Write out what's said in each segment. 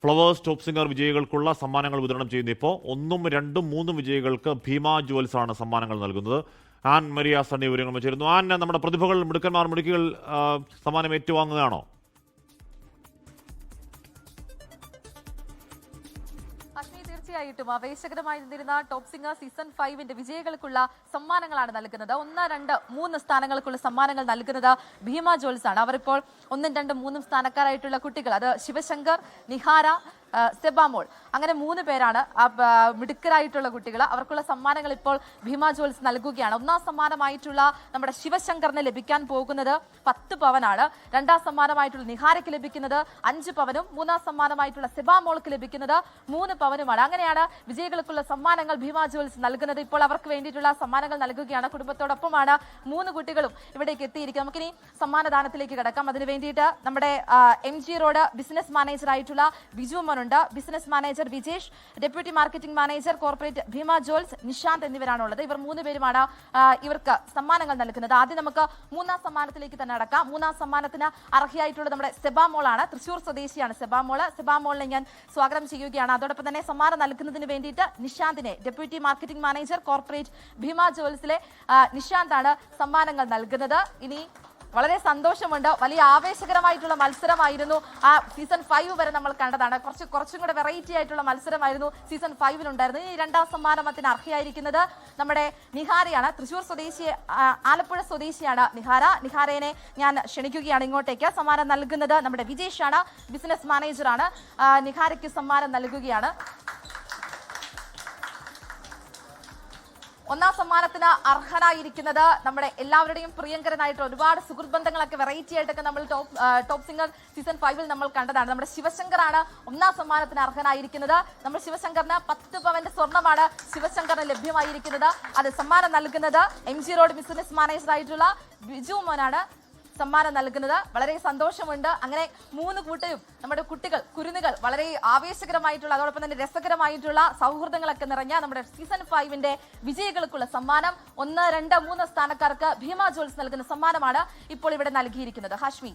Flowers top singer വിജയികൾക്കുള്ള സമ്മാനങ്ങൾ വിതരണം ചെയ്യുന്നു. ഇപ്പോൾ 1, 2, 3 വിജയികൾക്ക് ഭീമ ജുവൽസ് ആണ് സമ്മാനങ്ങൾ നൽകുന്നത്. ആൻ മരിയ സണ്ണി വിവരങ്ങൾ വെച്ചിരുന്നു. ആൻ, നമ്മുടെ പ്രതിഭകൾ മിടുക്കികൾ സമ്മാനം ഏറ്റുവാങ്ങുകയാണോ? തീർച്ചയായിട്ടും ആവേശകരമായിരുന്നിരുന്ന ടോപ്പ് സിംഗർ സീസൺ 5 വിജയികൾക്കുള്ള സമ്മാനങ്ങളാണ് നൽകുന്നത്. 1, 2, 3 സ്ഥാനങ്ങൾക്കുള്ള സമ്മാനങ്ങൾ നൽകുന്നത് ഭീമ ജുവൽസ് ആണ്. അവർ ഇപ്പോൾ 1, 2, 3 സ്ഥാനക്കാരായിട്ടുള്ള കുട്ടികൾ, അത് ശിവശങ്കർ, നിഹാര, സെബാമോൾ, അങ്ങനെ 3 പേരാണ് മിടുക്കരായിട്ടുള്ള കുട്ടികൾ. അവർക്കുള്ള സമ്മാനങ്ങൾ ഇപ്പോൾ ഭീമ ജുവൽസ് നൽകുകയാണ്. 1ാം സമ്മാനമായിട്ടുള്ള നമ്മുടെ ശിവശങ്കറിന് ലഭിക്കാൻ പോകുന്നത് 10 പവനാണ്. 2ാം സമ്മാനമായിട്ടുള്ള നിഹാരയ്ക്ക് ലഭിക്കുന്നത് 5 പവനും 3ാം സമ്മാനമായിട്ടുള്ള സെബാമോൾക്ക് ലഭിക്കുന്നത് 3 പവനുമാണ്. അങ്ങനെയാണ് വിജയികൾക്കുള്ള സമ്മാനങ്ങൾ ഭീമ ജുവൽസ് നൽകുന്നത്. ഇപ്പോൾ അവർക്ക് വേണ്ടിയിട്ടുള്ള സമ്മാനങ്ങൾ നൽകുകയാണ്. കുടുംബത്തോടൊപ്പമാണ് 3 കുട്ടികളും ഇവിടേക്ക് എത്തിയിരിക്കുന്നത്. നമുക്കിനി സമ്മാനദാനത്തിലേക്ക് കിടക്കാം. അതിനു വേണ്ടിയിട്ട് നമ്മുടെ MG റോഡ് ബിസിനസ് മാനേജർ ആയിട്ടുള്ള ബിജു മോൻ, business manager Vijesh, deputy marketing manager corporate Bhima Jewels Nishant എന്നിവരാണുള്ളത്. ഇവർ 3 പേരുമാണ് ഇവർക്ക് സമ്മാനങ്ങൾ നൽകുന്നത്. ആദ്യം നമുക്ക് 3ാം സമ്മാനത്തിലേക്ക് തന്നെ അടക്കാം. 3ാം സമ്മാനത്തിന് അർഹയായിട്ടുള്ളത് നമ്മുടെ സെബാമോളാണ്. തൃശൂർ സ്വദേശിയാണ് സെബാമോളിനെ ഞാൻ സ്വാഗതം ചെയ്യുകയാണ്. അതോടൊപ്പം തന്നെ സമ്മാനം നൽകുന്നതിന് വേണ്ടിയിട്ട് നിശാന്തിനെ, deputy marketing manager corporate Bhima ജുവൽസിലെ നിശാന്താണ് സമ്മാനങ്ങൾ നൽകുന്നത്. ഇനി വളരെ സന്തോഷമുണ്ട്. വലിയ ആവേശകരമായിട്ടുള്ള മത്സരമായിരുന്നു ആ സീസൺ 5 വരെ നമ്മൾ കണ്ടതാണ്. കുറച്ചും കൂടെ വെറൈറ്റി ആയിട്ടുള്ള മത്സരമായിരുന്നു സീസൺ 5 ഉണ്ടായിരുന്നത്. ഈ 2ാം സമ്മാനത്തിന് അർഹയായിരിക്കുന്നത് നമ്മുടെ നിഹാരയാണ്. തൃശൂർ സ്വദേശി, ആലപ്പുഴ സ്വദേശിയാണ് നിഹാരയെ ഞാൻ ക്ഷണിക്കുകയാണ് ഇങ്ങോട്ടേക്ക്. സമ്മാനം നൽകുന്നത് നമ്മുടെ വിജേഷാണ്, ബിസിനസ് മാനേജറാണ്. നിഹാരയ്ക്ക് സമ്മാനം നൽകുകയാണ്. 1ാം സമ്മാനത്തിന് അർഹനായിരിക്കുന്നത് നമ്മുടെ എല്ലാവരുടെയും പ്രിയങ്കരനായിട്ട് ഒരുപാട് സുഹൃത്ത് ബന്ധങ്ങളൊക്കെ വെറൈറ്റി ആയിട്ടൊക്കെ നമ്മൾ ടോപ്പ് സിംഗർ സീസൺ 5 നമ്മൾ കണ്ടതാണ്. നമ്മുടെ ശിവശങ്കറാണ് 1ാം സമ്മാനത്തിന് അർഹനായിരിക്കുന്നത്. നമ്മുടെ ശിവശങ്കറിന് 10 പവന്റെ സ്വർണ്ണമാണ് ശിവശങ്കറിന് ലഭ്യമായിരിക്കുന്നത്. അത് സമ്മാനം നൽകുന്നത് MG റോഡ് ബിസിനസ് മാനേജർ ആയിട്ടുള്ള ബിജു മോനാണ് സമ്മാനം നൽകുന്നത്. വളരെ സന്തോഷമുണ്ട്. അങ്ങനെ 3 കൂട്ടരും നമ്മുടെ കുരുന്നുകൾ വളരെ ആവേശകരമായിട്ടുള്ള, അതോടൊപ്പം തന്നെ രസകരമായിട്ടുള്ള സൗഹൃദങ്ങളൊക്കെ നിറഞ്ഞ നമ്മുടെ സീസൺ 5 വിജയികൾക്കുള്ള സമ്മാനം 1, 2, 3 സ്ഥാനക്കാർക്ക് ഭീമ ജുവൽസ് നൽകുന്ന സമ്മാനമാണ് ഇപ്പോൾ ഇവിടെ നൽകിയിരിക്കുന്നത്. ഹാഷ്മി.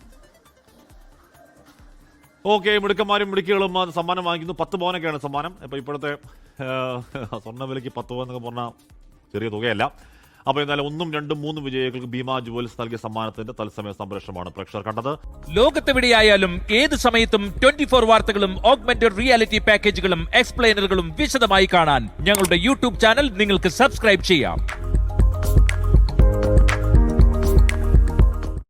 ഓക്കെ, മിടുക്കികളും സമ്മാനം വാങ്ങിക്കുന്നു. 10 പവനൊക്കെയാണ് സമ്മാനം. ഇപ്പൊ ഇപ്പോഴത്തെ സ്വർണ്ണ വിലയ്ക്ക് 10 പവൻ എന്നൊക്കെ പറഞ്ഞാൽ ചെറിയ തുകയല്ല. അപ്പോൾ എന്നാലും 1, 2, 3 വിജയികൾക്ക് ഭീമ ജുവൽസ് നൽകിയ സമ്മാനത്തിന്റെ തത്സമയ സംപ്രേഷണമാണ് പ്രേക്ഷകർ കണ്ടത്. ലോകത്തെവിടെയായാലും ഏത് സമയത്തും 24 വാർത്തകളും ഓഗ്മെന്റഡ് റിയാലിറ്റി പാക്കേജുകളും എക്സ്പ്ലെയിനറുകളും വിശദമായി കാണാൻ ഞങ്ങളുടെ യൂട്യൂബ് ചാനൽ നിങ്ങൾക്ക് സബ്സ്ക്രൈബ് ചെയ്യാം.